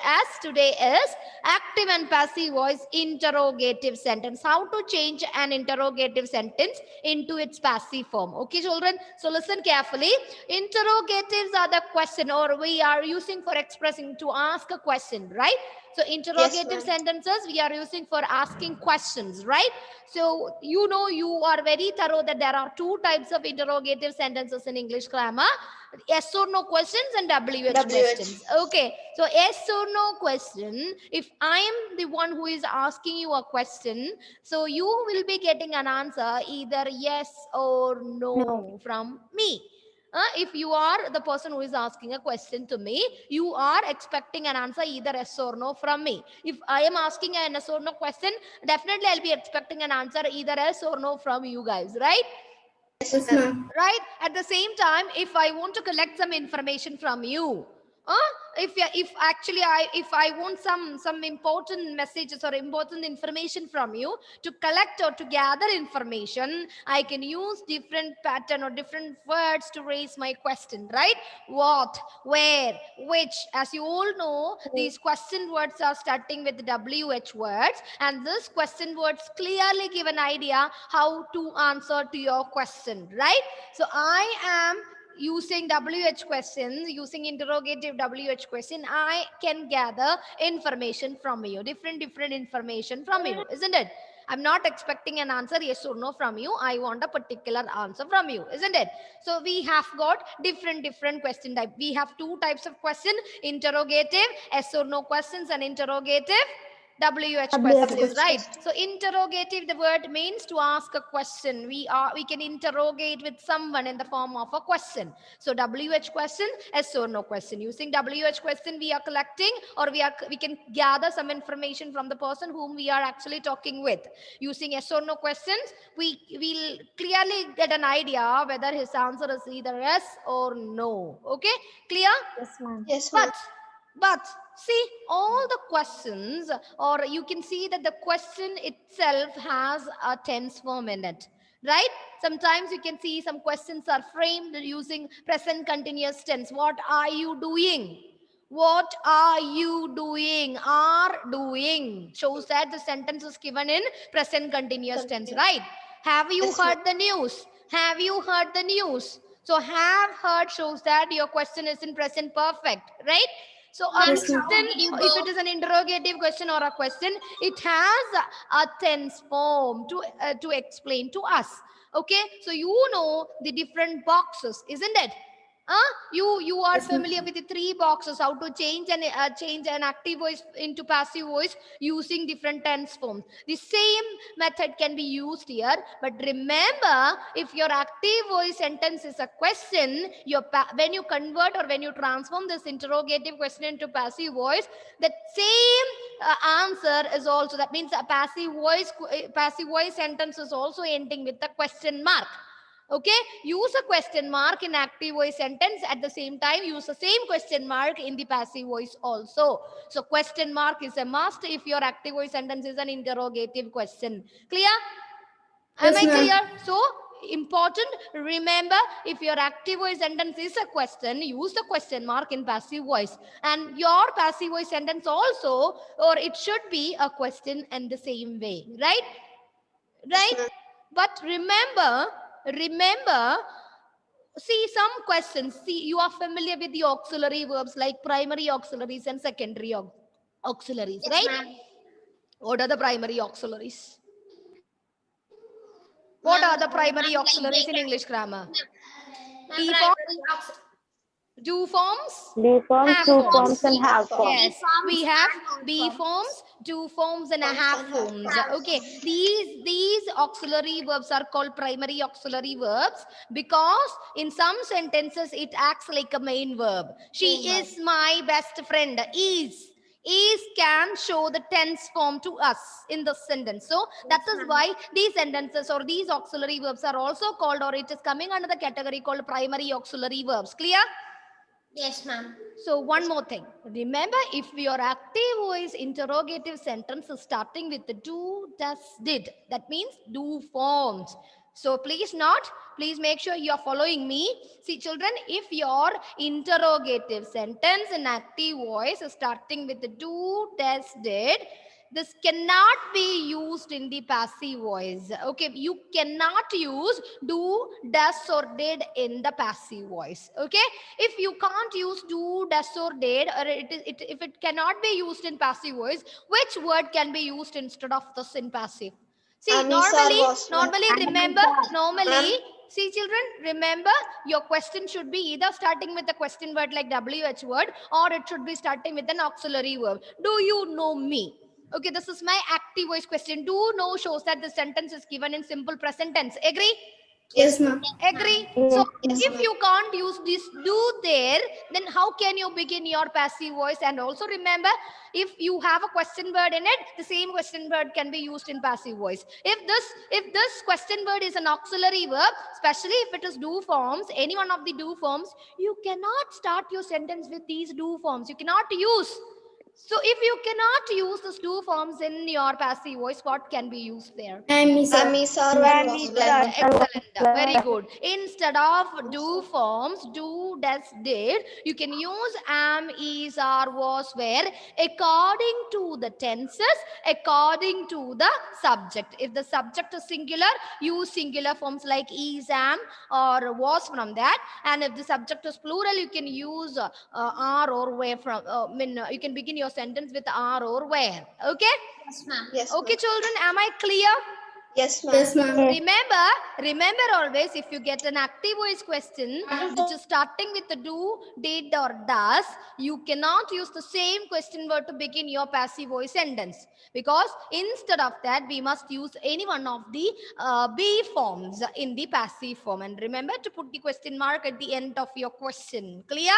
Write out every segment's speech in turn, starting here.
as today is active and passive voice interrogative sentence. How to change an interrogative sentence into its passive form. Okay, children. So listen carefully. Interrogatives are the question, or we are using for expressing to ask a question, right? So interrogative sentences we are using for asking questions, right? So you know, you are very thorough that there are two types of interrogative sentences in English grammar: yes or no questions and WH questions. Okay, so yes or no question, if I am the one who is asking you a question, so you will be getting an answer either yes or no from me. If you are the person who is asking a question to me, you are expecting an answer either yes or no from me. If I am asking a yes or no question, definitely I'll be expecting an answer either yes or no from you guys, right? Yes, ma'am. Right? At the same time, if I want to collect some information from you, if actually I want some important messages or important information from you, to collect or to gather information, I can use different pattern or different words to raise my question, right? What, where, which. As you all know, these question words are starting with WH words, and this question words clearly give an idea how to answer to your question, right? So I am using WH questions, using interrogative WH question, I can gather information from you, different information from you, isn't it? I'm not expecting an answer yes or no from you. I want a particular answer from you, isn't it? So we have got different question type. We have two types of question: interrogative yes or no questions and interrogative WH questions, right? So interrogative, the word means to ask a question. We can interrogate with someone in the form of a question. So WH question, yes or no question. Using WH question, we are collecting, or we can gather some information from the person whom we are actually talking with. Using yes or no questions, we will clearly get an idea whether his answer is either yes or no. Okay, clear? Yes, ma'am. Yes, ma'am. But see, all the questions, or you can see that the question itself has a tense form in it, right? Sometimes you can see some questions are framed using present continuous tense. What are you doing? What are you doing? Are doing shows that the sentence is given in present continuous tense, right? Have you heard the news? Have you heard the news? So have heard shows that your question is in present perfect, right? So a question, if it is an interrogative question or a question, it has a tense form to explain to us. Okay, so you know the different boxes, isn't it? You are familiar with the three boxes, how to change an active voice into passive voice using different tense forms. The same method can be used here, but remember, if your active voice sentence is a question, when you convert or when you transform this interrogative question into passive voice, the same answer is also, that means a passive voice sentence is also ending with a question mark. Okay, use a question mark in active voice sentence. At the same time, use the same question mark in the passive voice also. So question mark is a must if your active voice sentence is an interrogative question. Clear? Am I clear? So important, remember, if your active voice sentence is a question, use the question mark in passive voice, and your passive voice sentence also, or it should be a question in the same way, right? But remember, see some questions. See, you are familiar with the auxiliary verbs like primary auxiliaries and secondary auxiliaries, right? What are the primary auxiliaries? What are the primary auxiliaries in English grammar? Be forms, do forms, Be forms, have true forms. forms, and have forms. Yes, we have be forms, do forms, and a have forms. Okay, these auxiliary verbs are called primary auxiliary verbs because in some sentences it acts like a main verb. She is my best friend. Is can show the tense form to us in the sentence. So that is why these sentences or these auxiliary verbs are also called, or it is coming under the category called primary auxiliary verbs. Clear? Yes, ma'am. So one more thing. Remember, if your active voice interrogative sentence is starting with the do, does, did, that means do forms. So please not, please make sure you are following me. See children, if your interrogative sentence in active voice is starting with the do, does, did, this cannot be used in the passive voice. Okay, you cannot use do, does or did in the passive voice. Okay, if you can't use do, does or did, or if it cannot be used in passive voice, which word can be used instead of this in passive? See, Is or was, ma'am. normally, Ma'am. see children, remember your question should be either starting with a question word like WH word, or it should be starting with an auxiliary verb. Do you know me? Okay, this is my active voice question. Do know shows that the sentence is given in simple present tense. Agree? Yes, ma'am. Agree? So Yes, if ma'am. you can't use this do there, then how can you begin your passive voice? And also remember, if you have a question word in it, the same question word can be used in passive voice. If this question word is an auxiliary verb, especially if it is do forms, any one of the do forms, you cannot start your sentence with these do forms. You cannot use. So if you cannot use these do forms in your passive voice, what can be used there? Is or was, like. Excellent. Very good. Instead of do forms, do, does, did, you can use am, is, are, was, where, according to the tenses, according to the subject. If the subject is singular, use singular forms like is, am, or was from that. And if the subject is plural, you can use are or where from. You can begin your sentence with are or where. Okay? Yes, ma'am. Yes, Okay, ma'am. children, am I clear? Yes, ma'am. Yes, ma'am. Remember always, if you get an active voice question which is starting with the do, did, or does, you cannot use the same question word to begin your passive voice sentence, because instead of that we must use any one of the be forms in the passive form. And remember to put the question mark at the end of your question. Clear?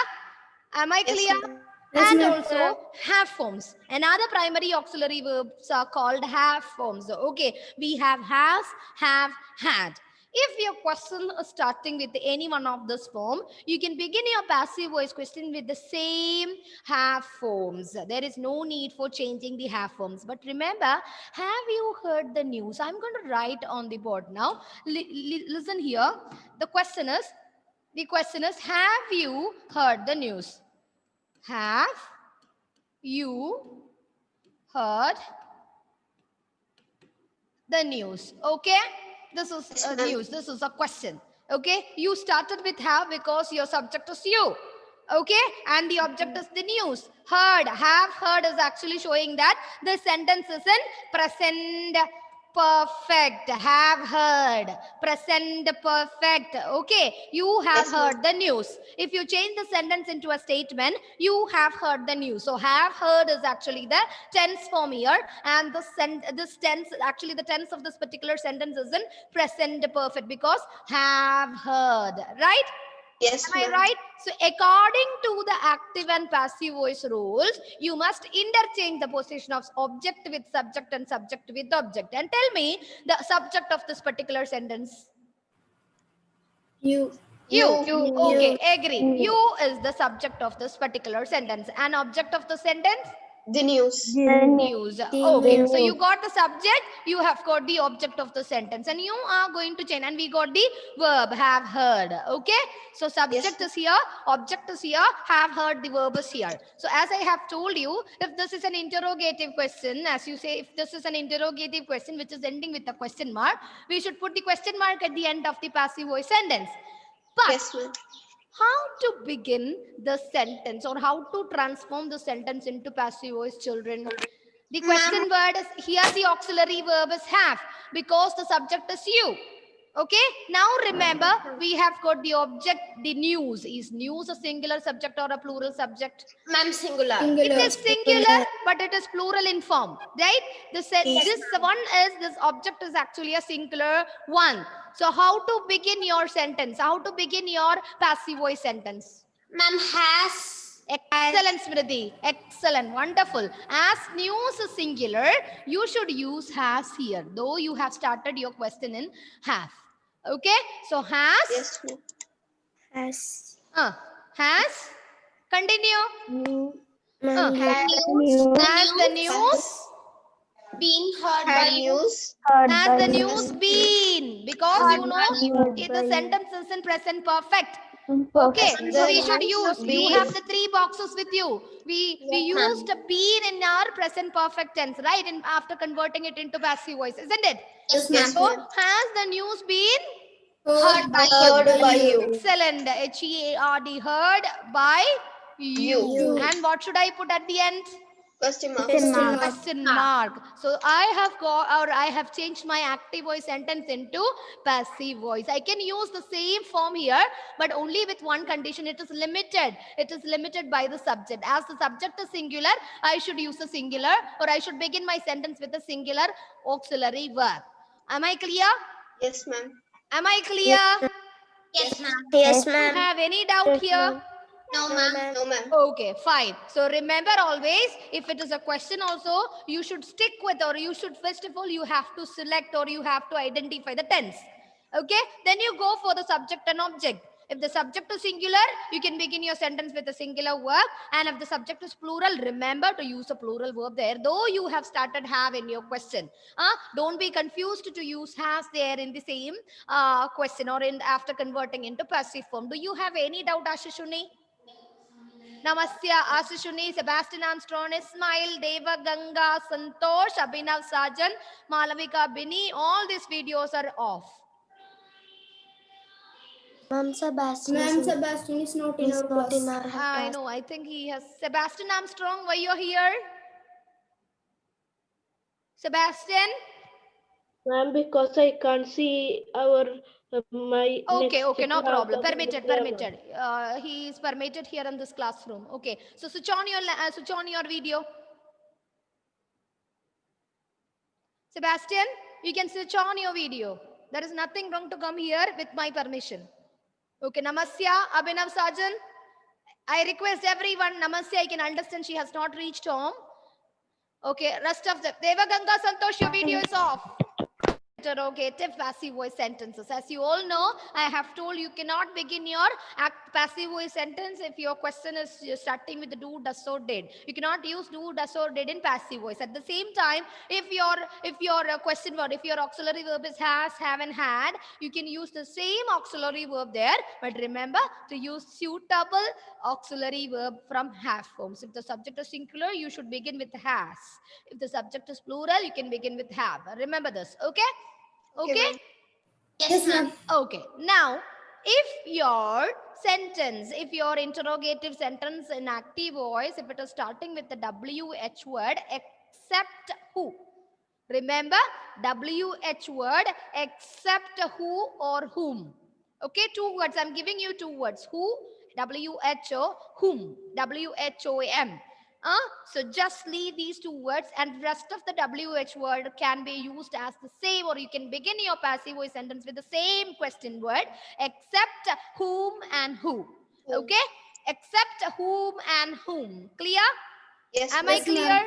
Am I clear? Yes, ma'am. And also have forms. Another primary auxiliary verbs are called have forms. Okay, we have has, have, had. If your question is starting with any one of this form, you can begin your passive voice question with the same have forms. There is no need for changing the have forms. But remember, have you heard the news? I'm going to write on the board now. Listen here. The question is, have you heard the news? Have you heard the news? Okay, this is Yes, a ma'am. news. This is a question. Okay, you started with have because your subject is you. Okay, and the object is the news. Heard, have heard is actually showing that the sentence is in present perfect. Have heard, present perfect. Okay, you have Yes, ma'am. heard the news. If you change the sentence into a statement, you have heard the news. So have heard is actually the tense form here, and this tense, actually the tense of this particular sentence is in present perfect because have heard, right? Yes, Am I ma'am. right? So according to the active and passive voice rules, you must interchange the position of object with subject and subject with object. And tell me the subject of this particular sentence. You. You. Okay, You. agree. You is the subject of this particular sentence. And object of the sentence? The news. News. Okay, so you got the subject, you have got the object of the sentence, and you are going to change. And we got the verb have heard. Okay, so subject Yes, is here, object is here, have heard, the verb is here. So as I have told you, if this is an interrogative question, as you say, if this is an interrogative question which is ending with a question mark, we should put the question mark at the end of the passive voice sentence. But yes, ma'am. how to begin the sentence or how to transform the sentence into passive voice, children? The question word is here, the auxiliary verb is have because the subject is you. Okay, now remember we have got the object, the news. Is news a singular subject or a plural subject? Ma'am, singular. It is singular, but it is plural in form, right? This object is actually a singular one. So how to begin your sentence? How to begin your passive voice sentence? Ma'am, has. Excellent, Smriti. Excellent. Wonderful. As news is singular, you should use has here, though you have started your question in have. Okay. So has. Yes, ma'am. Has. Continue. Has Has the news. Been heard by Had you. news. Has the news been? Because Heard you know by you. the sentence is in present perfect. Has Okay, so we the should news use. You been? have the three boxes with you. We Yes, ma'am. used been in our present perfect tense, right? And after converting it into passive voice, isn't it? Yes, Yes, So ma'am. has the news been Heard by Heard you. by you. excellent? HEARD, heard by you. You. And what should I put at the end? Question mark. Question mark. So I have got, or I have changed my active voice sentence into passive voice. I can use the same form here, but only with one condition. It is limited. It is limited by the subject. As the subject is singular, I should use a singular, or I should begin my sentence with a singular auxiliary verb. Am I clear? Yes, ma'am. Am I clear? Yes, ma'am. Yes, Do you have any doubt here? No, ma'am. No, ma'am. Okay, fine. So remember always, if it is a question also, you should stick with, or you should, first of all, you have to select, or you have to identify the tense. Okay, then you go for the subject and object. If the subject is singular, you can begin your sentence with a singular verb. And if the subject is plural, remember to use a plural verb there, though you have started have in your question. Don't be confused to use has there in the same question, or in after converting into passive form. Do you have any doubt, Ashishuni? Namasya, Ashishuni, Sebastian Armstrong, Ismail, Deva Ganga, Santosh, Abhinav Sajan, Malavika Bini, all these videos are off. Ma'am, Sebastian is not is not in our I class. know, I think he has. Sebastian Armstrong, why you're here? Sebastian? Ma'am, because I can't see our my Okay, next okay, no class problem. of Permitted, grammar. permitted. He is permitted here in this classroom. Okay, so switch on your video. Sebastian, you can switch on your video. There is nothing wrong to come here with my permission. Okay, Namasya, Abhinav Sajan. I request everyone, Namasya, I can understand she has not reached home. Okay, rest of the Devaganga Santosh, your video is off. Interrogative passive voice sentences. As you all know, I have told you cannot begin your passive voice sentence if your question is starting with the do, does, or did. You cannot use do, does, or did in passive voice. At the same time, if your question word, if your auxiliary verb is has, have, and had, you can use the same auxiliary verb there. But remember to use suitable auxiliary verb from have forms. If the subject is singular, you should begin with has. If the subject is plural, you can begin with have. Remember this, okay? Okay? Yes, ma'am. Okay. Now, if your sentence, if your interrogative sentence in active voice, if it is starting with the WH word, except who? Remember, WH word, except who or whom. Okay, two words. I'm giving you two words. Who, WHO, whom, WHOM. So just leave these two words, and rest of the WH word can be used as the same, or you can begin your passive voice sentence with the same question word, except whom and who. Okay? Except whom and whom. Clear? Yes, Am ma'am. I clear?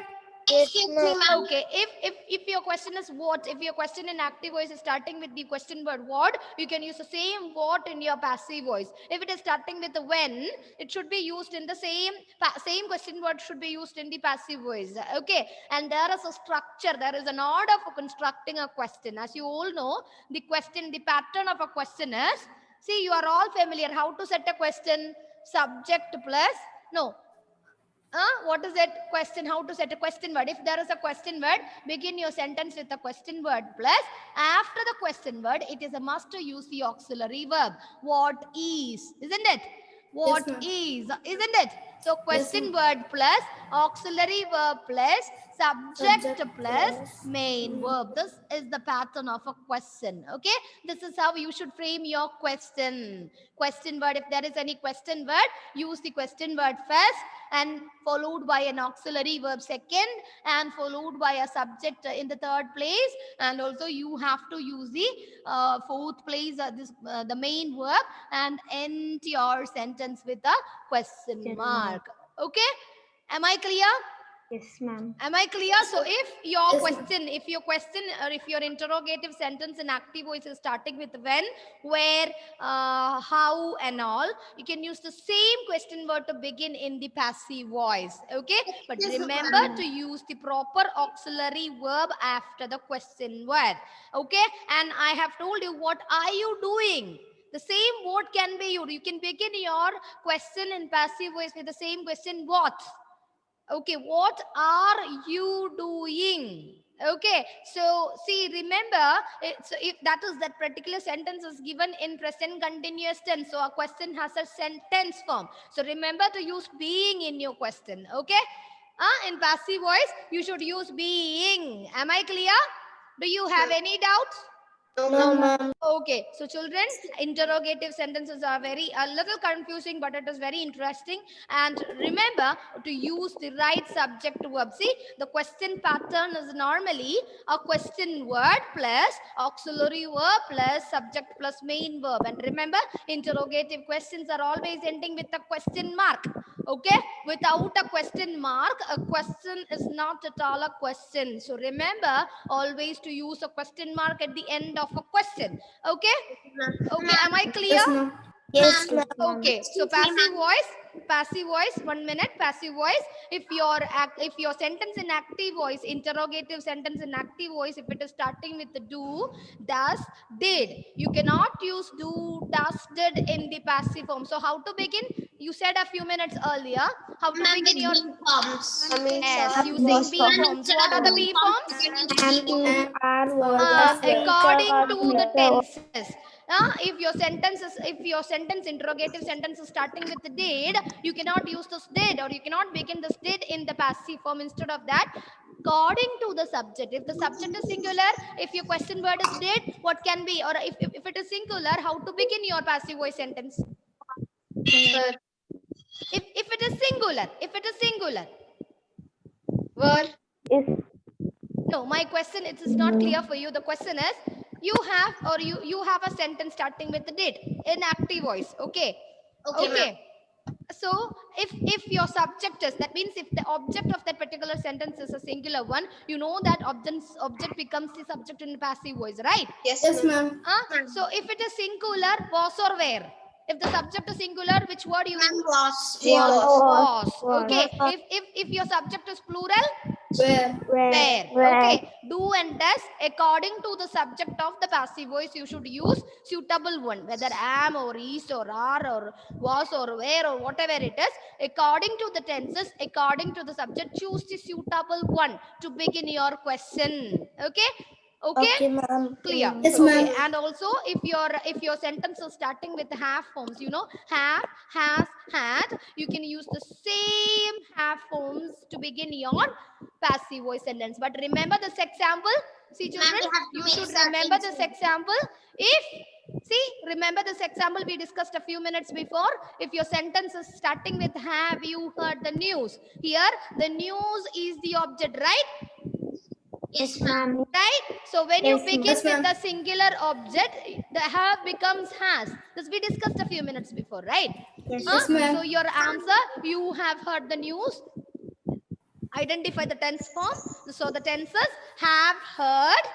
Excuse me, ma'am. Okay, if your question is what, if your question in active voice is starting with the question word what, you can use the same what in your passive voice. If it is starting with the when, it should be used in the same question word should be used in the passive voice. Okay, and there is a structure, there is an order for constructing a question. As you all know, the pattern of a question is, see, you are all familiar how to set a question. Subject plus, no, what is that question? How to set a question word? If there is a question word, begin your sentence with a question word plus. After the question word, it is a must to use the auxiliary verb. What is? Isn't it? What is? Isn't it? So question word plus auxiliary verb plus subject plus main verb. This is the pattern of a question. Okay. This is how you should frame your question. Question word. If there is any question word, use the question word first, and followed by an auxiliary verb second, and followed by a subject in the third place, and also you have to use the fourth place, the main verb, and end your sentence with a question mark. Okay, am I clear? Yes, ma'am. Am I clear? So if your Yes, ma'am. question or if your interrogative sentence in active voice is starting with when, where, how and all, you can use the same question word to begin in the passive voice. Okay. But Yes, remember ma'am. to use the proper auxiliary verb after the question word. Okay. And I have told you, what are you doing? The same word can be used. You can begin your question in passive voice with the same question, what? Okay, what are you doing? Okay, so see, remember, so if that is that particular sentence is given in present continuous tense, so a question has a sentence form. So remember to use being in your question. Okay, in passive voice, you should use being. Am I clear? Do you have any doubts? No, No, ma'am. ma'am. Okay, so children, interrogative sentences are a little confusing, but it is very interesting. And remember to use the right subject verb. See, the question pattern is normally a question word plus auxiliary verb plus subject plus main verb. And remember, interrogative questions are always ending with a question mark. Okay, without a question mark, a question is not at all a question. So remember always to use a question mark at the end of a question. Okay, okay, am I clear? Yes, ma'am. Yes, ma'am. Okay, so passive voice, 1 minute, passive voice. If your sentence in active voice, interrogative sentence in active voice, if it is starting with the do, does, did, you cannot use do, does, did in the passive form. So how to begin? You said a few minutes earlier. How to Ma'am, begin with your being forms. yes, using B forms. What are the B forms? According to the tenses. If your sentence interrogative sentence is starting with the did, you cannot use this did or you cannot begin this did in the passive form. Instead of that, according to the subject. If the subject is singular, if your question word is did, what can be? Or if it is singular, how to begin your passive voice sentence? Were. If it is singular. Were. No, my question, it is not clear for you. The question is, you have a sentence starting with the did in active voice. Okay. Okay, So if your subject is, that means if the object of that particular sentence is a singular one, you know that object becomes the subject in passive voice, right? Yes, ma'am. So if it is singular, was or where? If the subject is singular, which word you Ma'am, was. was? Okay. If your subject is plural, where. Okay, do and does, according to the subject of the passive voice, you should use suitable one, whether am or is or are or was or where or whatever it is. According to the tenses, according to the subject, choose the suitable one to begin your question. Okay. Okay, ma'am. Clear. Yes, Okay. ma'am. And also if your sentence is starting with have forms, have, has, had, you can use the same have forms to begin your passive voice sentence. But remember this example. See, children, Ma'am, we have to you make should certain remember this changes. example. Remember this example we discussed a few minutes before. If your sentence is starting with have you heard the news, here the news is the object, right? Yes, ma'am. Right? So when you Yes, begin yes, with ma'am. the singular object, the have becomes has. This we discussed a few minutes before, right? Yes, ma'am. So your answer, you have heard the news. Identify the tense form. So the tenses have heard,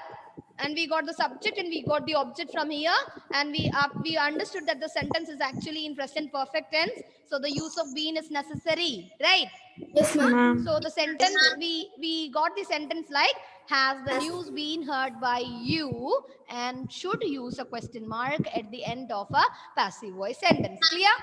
and we got the subject and we got the object from here, and we understood that the sentence is actually in present perfect tense. So the use of been is necessary, right? Yes, ma'am. So the sentence, we got the sentence like, has the news been heard by you, and should use a question mark at the end of a passive voice sentence. Clear?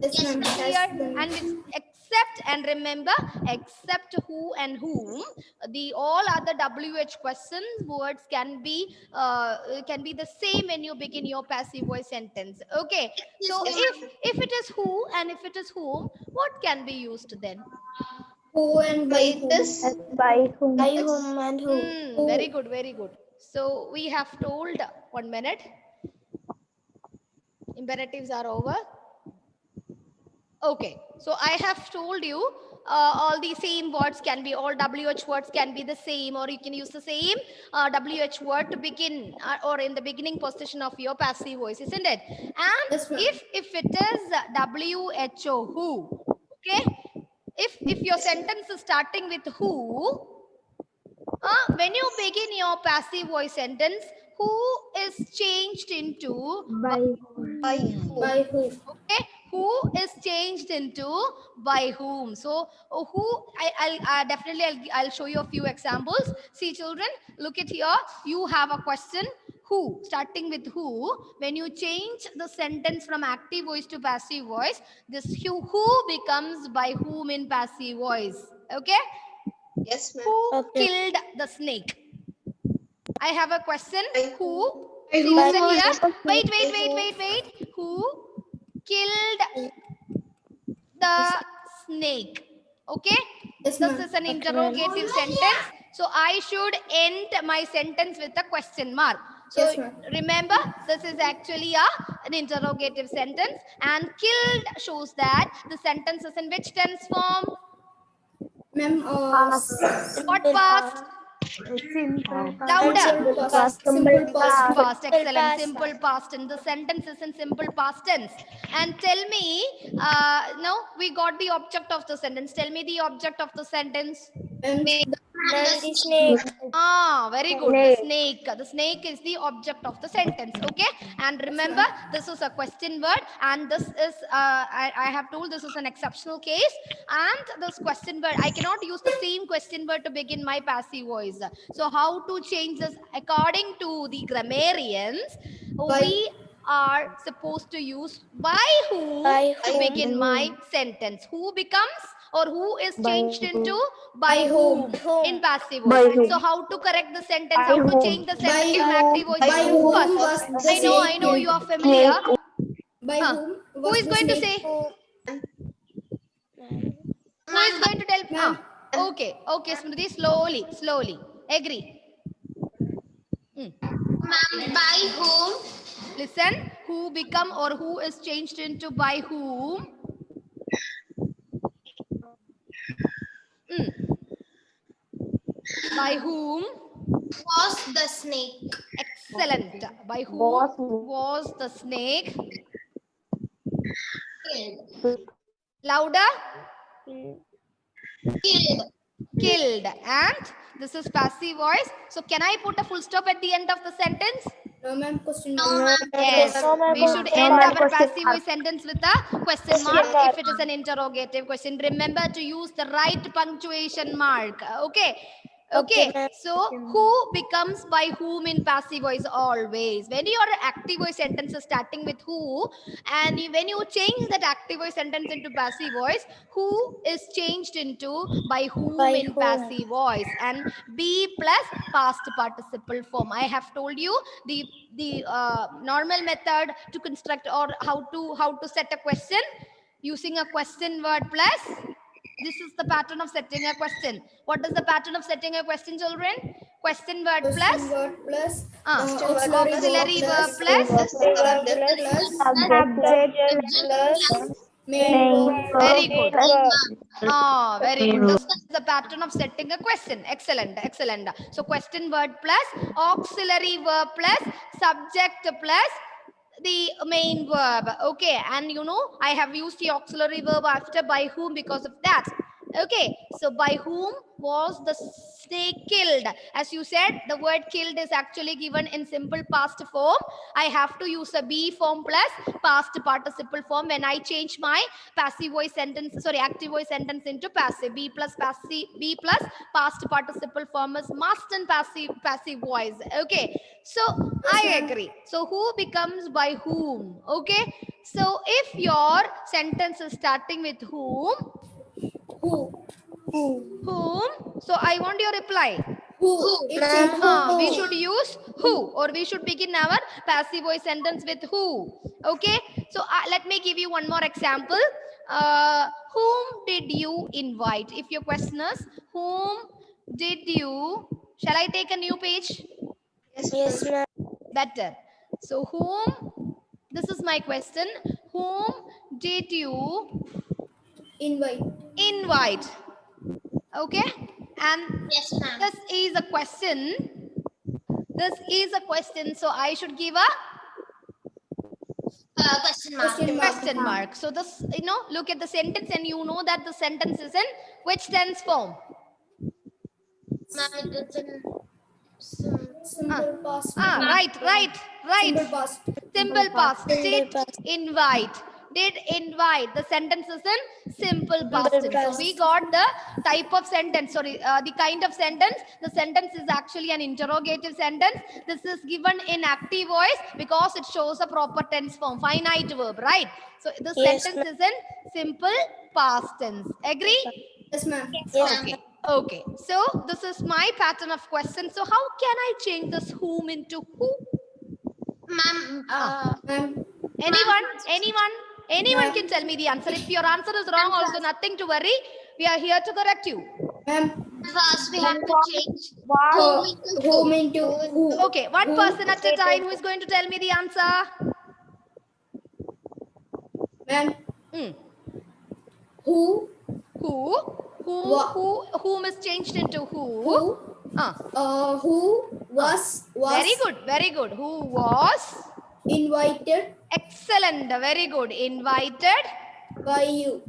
Yes, ma'am. Clear? And it's except, and remember, except who and whom, the all other WH questions words can be the same when you begin your passive voice sentence. Okay. So if it is who and if it is whom, what can be used then? Who and By this. By whom and who. Very good, very good. So we have told 1 minute. Imperatives are over. Okay, so I have told you all the same words can be, all WH words can be the same, or you can use the same WH word to begin or in the beginning position of your passive voice, isn't it? And Yes, ma'am. if it is WHO, who, okay? If if your sentence is starting with who, when you begin your passive voice sentence, who is changed into By By who? okay, who is changed into by whom. So who, I'll definitely I'll show you a few examples. See children, look at here, you have a question who, starting with who. When you change the sentence from active voice to passive voice, this who becomes by whom in passive voice. Okay, Yes, ma'am. who killed the snake? I have a question. By Who? By See, who? listen here. Wait. Who killed the snake? Okay. Yes, This ma'am. is an interrogative sentence. So I should end my sentence with a question mark. So Yes, ma'am. remember, this is actually an interrogative sentence, and killed shows that the sentence is in which tense form? Ma'am, What past? Louder. simple past. Simple past. Past, excellent. Simple past tense. The sentence is in simple past tense. And tell me, now we got the object of the sentence. Tell me the object of the sentence. And The snake. Very good. The snake. The snake is the object of the sentence. Okay. And remember, this is a question word, and this is I have told this is an exceptional case. And this question word, I cannot use the same question word to begin my passive voice. So how to change this? According to the grammarians, we are supposed to use by who to begin my sentence. Who becomes, or who is changed into by whom in passive voice. So how to correct the sentence? How to change the sentence from active voice by to whom first? was the I know snake you are familiar. By whom Who was is the going to snake? say? Who is going to tell? Okay, Smriti, slowly. Agree. Ma'am, by whom? Listen, who become or who is changed into by whom? By whom Was the snake? Excellent. By whom was the snake? Killed. Louder. Killed. And this is passive voice. So can I put a full stop at the end of the sentence? No, ma'am. Question No, mark. ma'am. Yes, we should end our passive voice sentence with a question mark if it is an interrogative question. Remember to use the right punctuation mark. Okay. So who becomes by whom in passive voice always? When your active voice sentence is starting with who, and when you change that active voice sentence into passive voice, who is changed into by whom in passive voice, and be plus past participle form. I have told you the normal method to construct, or how to set a question using a question word plus. This is the pattern of setting a question. What is the pattern of setting a question, children? Question word Question plus word plus auxiliary verb plus main verb. very good. Very good. This is the pattern of setting a question. Excellent. So question word plus auxiliary verb plus subject plus the main verb. Okay, and I have used the auxiliary verb after by whom because of that. Okay, so by whom was the snake killed? As you said, the word killed is actually given in simple past form. I have to use a be form plus past participle form when I change my active voice sentence into passive. Be plus past participle form is must in passive voice. Okay, so I agree. So who becomes by whom? Okay, so if your sentence is starting with whom, so I want your reply. We should use who, or we should begin our passive voice sentence with who. Okay, so let me give you one more example. Whom did you invite? If your question is whom did you, shall I take a new page? Yes, ma'am. Better. So whom, this is my question, whom did you invite? Okay, and Yes, ma'am. this is a question, so I should give a Question mark. Question mark. So this, look at the sentence and you know that the sentence is in which tense form? Ma'am, it is in Simple past. Right. Simple past. Simple past. Simple Did past. invite. Did invite. The sentence is in simple past tense. So past. we got the type of sentence, the kind of sentence. The sentence is actually an interrogative sentence. This is given in active voice because it shows a proper tense form, finite verb, right? So the Yes, sentence is in simple past tense. Agree? Yes, ma'am. Yes. Okay. So this is my pattern of questions. So how can I change this whom into who? ma'am. Ma'am. Anyone can tell me the answer. If your answer is wrong, also nothing to worry. We are here to correct you. Ma'am. First, we have to change Whom into who. Okay, one person at a time. Who is going to tell me the answer? Ma'am. Hmm. Who. Whom is changed into who? Who. Who was. Very good. Who was? Invited. Excellent. Very good. Invited. By you.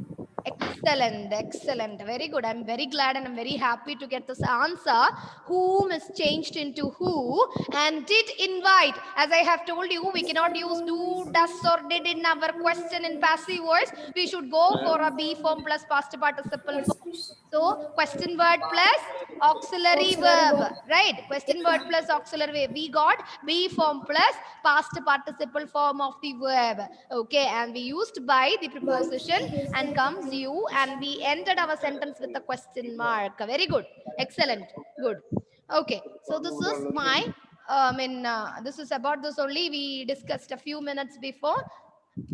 Excellent. Very good. I'm very glad and I'm very happy to get this answer. Whom is changed into who and did invite. As I have told you, we cannot use do, does or did in our question in passive voice. We should go for a be form plus past participle form. So question word plus auxiliary verb, right? Question word plus auxiliary verb. We got be form plus past participle form of the verb. Okay, and we used by the preposition and comes you, and we ended our sentence with a question mark. Very good. Excellent. Good. Okay, so this is my this is about this only we discussed a few minutes before.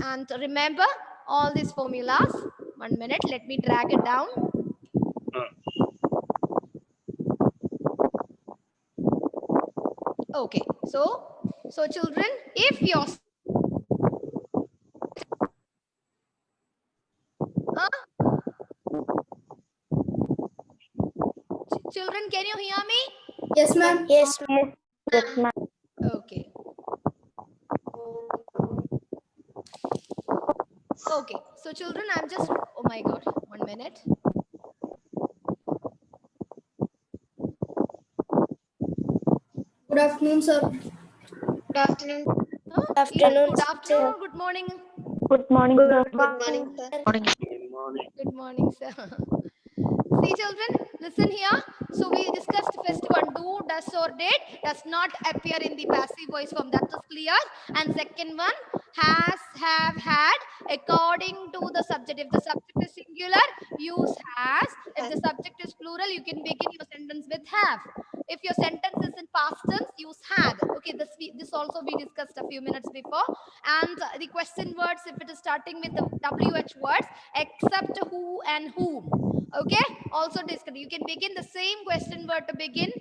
And remember all these formulas. 1 minute, let me drag it down. Okay, so children, if your children, can you hear me? Yes, ma'am. Yes. Yes, ma'am. Okay. Okay, so children, I'm just, oh my God, 1 minute. Good afternoon, sir. Good afternoon. Afternoon. Good afternoon or good morning? Good morning, sir. Good morning, sir. Good morning, sir. See, children, listen here. So we discussed first one, do, does or did, does not appear in the passive voice form. That is clear. And second one, has, have, had, according to the subject. If the subject is singular, use has. If the subject is plural, you can begin your sentence with have. If your sentence is in past tense, use had. Okay, this also we discussed a few minutes before. And the question words, if it is starting with the WH words, except who and whom. Okay, also discussed. You can begin the same question word to begin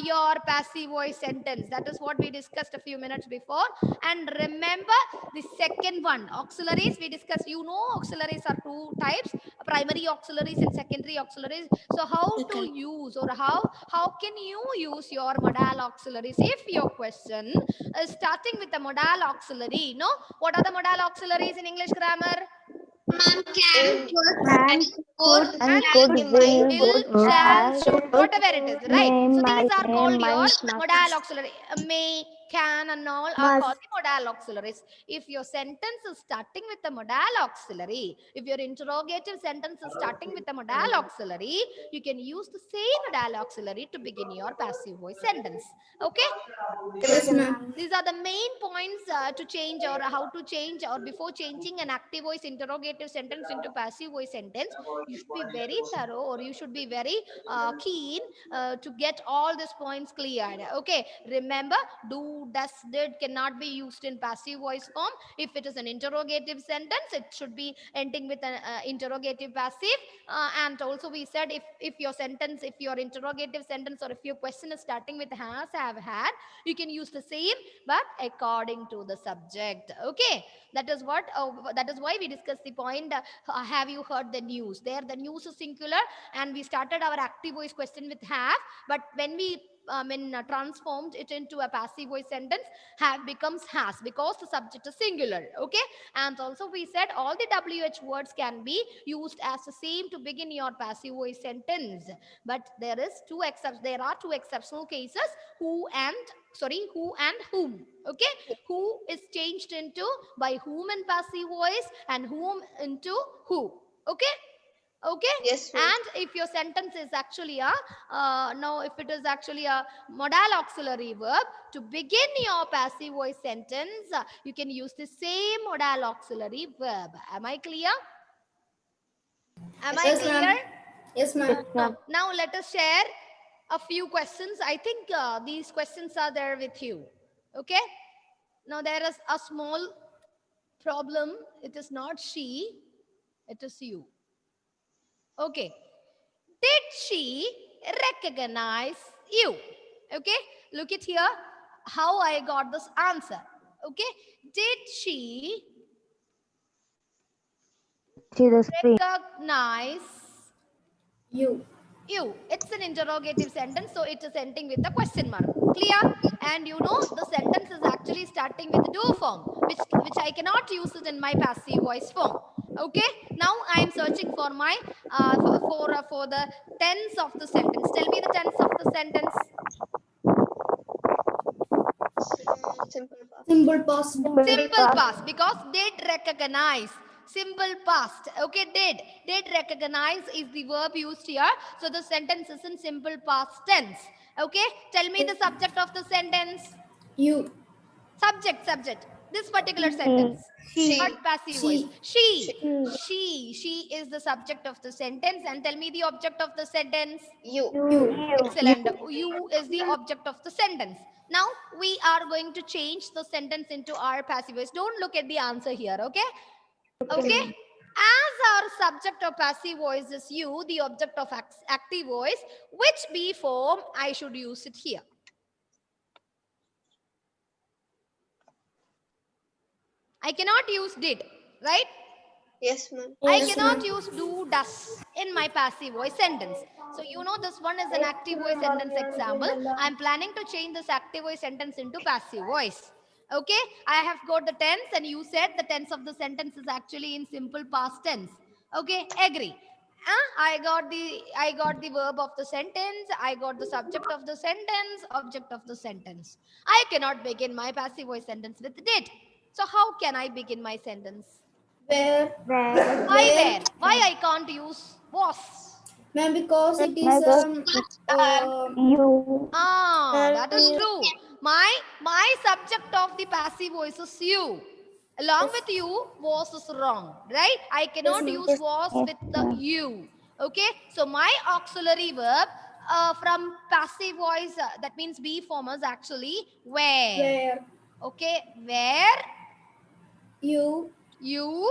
your passive voice sentence. That is what we discussed a few minutes before. And remember the second one, auxiliaries. We discussed, auxiliaries are two types, primary auxiliaries and secondary auxiliaries. So how to use, or how can you use your modal auxiliaries if your question is starting with a modal auxiliary? What are the modal auxiliaries in English grammar? Ma'am, can, Could and Will, shall, should, whatever it is, right? So these are name, called your must. modal auxiliary. May, can, and all are called the modal auxiliaries. If your sentence is starting with a modal auxiliary, if your interrogative sentence is starting with a modal auxiliary, you can use the same modal auxiliary to begin your passive voice sentence. Okay? Yes, ma'am. These are the main points to change, or how to change, or before changing an active voice interrogative sentence into passive voice sentence, you should be very thorough, or you should be very keen to get all these points cleared. Okay, remember, do, does, did cannot be used in passive voice form. If it is an interrogative sentence, it should be ending with an interrogative passive. And also we said, if your sentence, if your interrogative sentence, or if your question is starting with has, have, had, you can use the same but according to the subject. Okay, that is what that is why we discussed the point, have you heard the news? There the news is singular, and we started our active voice question with have, but when we transformed it into a passive voice sentence, have becomes has, because the subject is singular. Okay, and also we said all the WH words can be used as the same to begin your passive voice sentence. But there are two exceptional cases: who and whom. Okay, who is changed into by whom in passive voice, and whom into who. Okay. Okay. Yes, ma'am. And if your sentence is actually a now if it is actually a modal auxiliary verb, to begin your passive voice sentence, you can use the same modal auxiliary verb. Am I clear? Am I Yes, clear? ma'am. Yes, ma'am. Yes, ma'am. Now let us share a few questions. I think these questions are there with you. Okay. Now there is a small problem. It is not she, it is you. Okay. Did she recognize you? Okay. Look at here how I got this answer. Okay. Did she See the screen. recognize You. you? It's an interrogative sentence, so it is ending with a question mark. Clear? And you know the sentence is actually starting with do form, which I cannot use it in my passive voice form. Okay. Now I am searching for my for the tense of the sentence. Tell me the tense of the sentence. Simple past. Simple past. Simple past, because did recognize. Simple past. Okay, did recognize is the verb used here, so the sentence is in simple past tense. Okay, tell me the subject of the sentence. You. Subject, this particular sentence. She. Not passive voice. She is the subject of the sentence. And tell me the object of the sentence. You. Excellent. You is the object of the sentence. Now we are going to change the sentence into our passive voice. Don't look at the answer here. Okay. Okay. As our subject of passive voice is you, the object of active voice, which be form I should use it here? I cannot use did, right? Yes, ma'am. I Yes, cannot ma'am. use do, does in my passive voice sentence. So you know this one is an active voice sentence example. I'm planning to change this active voice sentence into passive voice. Okay, I have got the tense, and you said the tense of the sentence is actually in simple past tense. Okay, agree. I got the verb of the sentence. I got the subject of the sentence, object of the sentence. I cannot begin my passive voice sentence with did. So how can I begin my sentence? Where? Why where? Why I can't use was? Ma'am, because it is You. That is true. My subject of the passive voice is you. Along with you, was is wrong, right? I cannot ma'am. use was with the you. Okay, so my auxiliary verb from passive voice, that means be form, is actually where. Where? Okay, where You you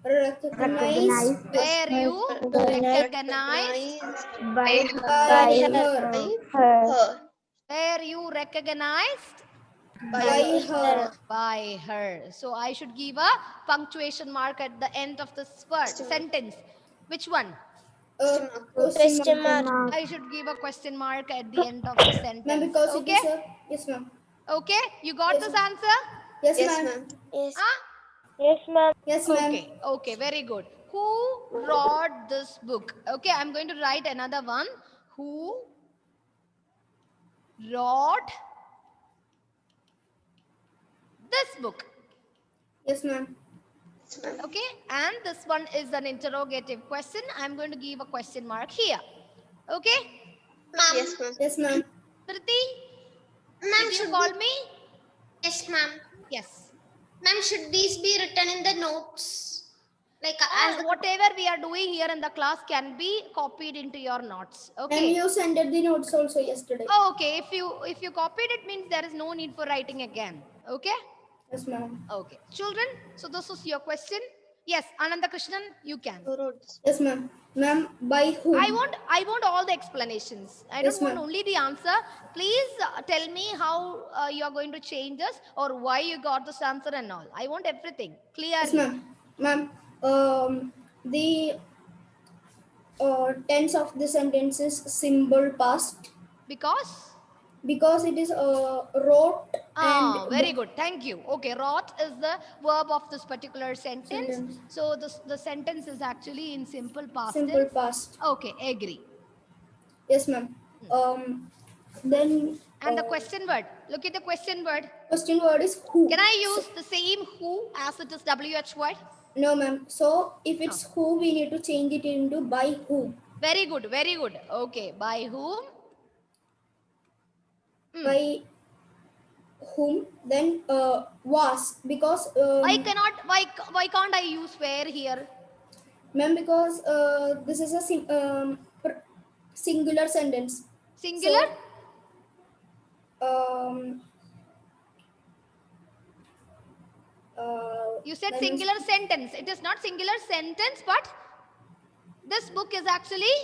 recognize where you recognize By by her. her. where you recognized By her. by her. So I should give a punctuation mark at the end of this word sentence. Which one? Question mark. I should give a question mark at the end of the Ma'am, sentence. because it Okay. is a yes, ma'am. Okay. You got Yes, this answer? Yes, Yes, ma'am. ma'am. Huh? Yes, ma'am. Yes, ma'am. Okay. Okay. Very good. Who wrote this book? Okay. I'm going to write another one. Who wrote this book? Yes, ma'am. Yes, ma'am. Okay, and this one is an interrogative question. I'm going to give a question mark here. Okay, Yes, ma'am. Yes, ma'am. Priti, Ma'am, did you should call me? yes, ma'am. Yes. Ma'am, should these be written in the notes? Like as the Whatever we are doing here in the class can be copied into your notes. And Okay. you sent the notes also yesterday. Okay. If you copied it, means there is no need for writing again. Okay. Yes, ma'am. Okay. Children, so this is your question. Yes, Ananda Krishnan, you can. Who wrote this? Yes, ma'am. Ma'am, by whom? I want all the explanations. I Yes, don't want ma'am. only the answer. Please tell me how you are going to change this, or why you got this answer and all. I want everything Yes, clearly. ma'am. The tense of the sentence is simple past. Because it is wrote Ah, and very good. Thank you. Okay, wrought is the verb of this particular sentence. Sentence. So the sentence is actually in simple past simple tense. past. Okay, agree. Yes, ma'am. Then And the question word. Look at the question word. question word is who. Can I use the same who as it is WH word? No, ma'am. So if it's who, we need to change it into by whom. Very good, very good. Okay, by whom? By whom? Then was, because Why can't I use where here? ma'am, because this is a singular sentence. Singular? So, You said that means- singular sentence. It is not singular sentence, but this book is actually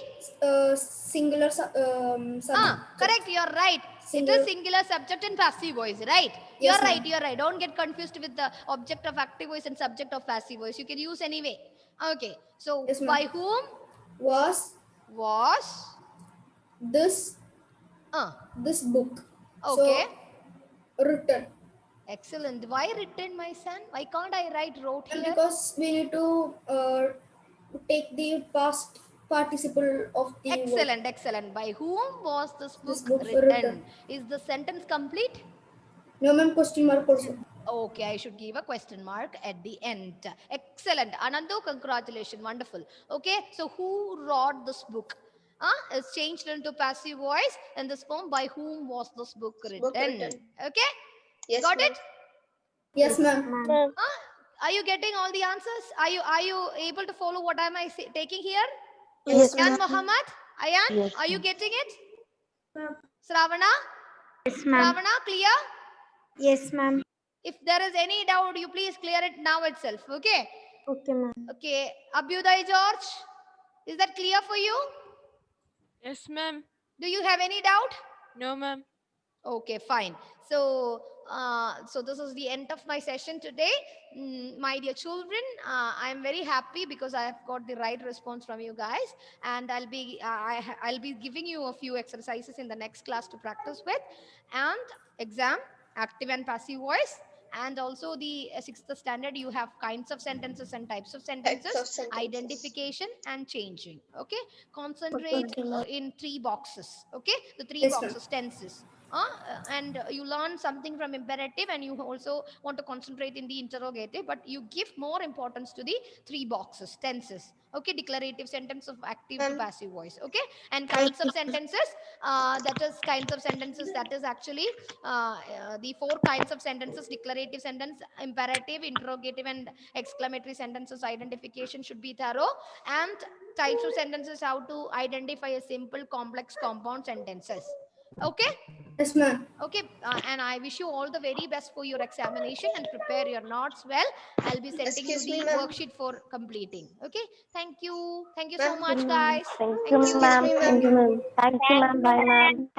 singular subject. correct. You're right. It is singular subject and passive voice, right? Yes, You're ma'am. right. You're right. Don't get confused with the object of active voice and subject of passive voice. You can use anyway. Okay. So Yes, ma'am. by whom Was was this book okay. so written? Excellent. Why written, my son? Why can't I write wrote And here? because we need to take the past participle of the word. Excellent, excellent. By whom was this This book book written? written. Is the sentence complete? No, ma'am, question mark also. Okay, I should give a question mark at the end. Excellent. Anandu, congratulations. Wonderful. Okay, so who wrote this book? Is changed into passive voice in this form. By whom was this book written? written. Okay, Yes, got ma'am. it? Yes, ma'am. Ma'am. Are you getting all the answers? Are you able to follow what am I taking here? Yes, Ayan ma'am. Muhammad? Ayan, Yes, are you getting it? Ma'am. Sravana? Yes, ma'am. Sravana, clear? Yes, ma'am. If there is any doubt, you please clear it now itself. Okay. Okay, ma'am. Okay. Abhyuday George, is that clear for you? Yes, ma'am. Do you have any doubt? No, ma'am. Okay, fine. So, so this is the end of my session today. My dear children, I'm very happy because I have got the right response from you guys, and I'll be giving you a few exercises in the next class to practice with, and exam, active and passive voice, and also the 6th standard. You have kinds of sentences and types of sentences, Types of sentences. identification and changing. Okay, concentrate in 3 boxes. Okay, the 3 Yes, ma'am. boxes, tenses. And you learn something from imperative, and you also want to concentrate in the interrogative, but you give more importance to the 3 boxes, tenses. Okay, declarative sentence of active to passive voice. Okay, and kinds of sentences, that is kinds of sentences, that is actually the 4 kinds of sentences: declarative sentence, imperative, interrogative and exclamatory sentences. Identification should be thorough, and types of sentences, how to identify a simple, complex, compound sentences. Okay. Yes, ma'am. Okay, and I wish you all the very best for your examination, and prepare your notes well. I'll be sending Excuse you me, the ma'am. worksheet for completing. Okay, thank you so Ma'am. much, guys. Thank Thank you, you. ma'am. me, Thank you, ma'am. Thank you, ma'am. Bye, ma'am. Thank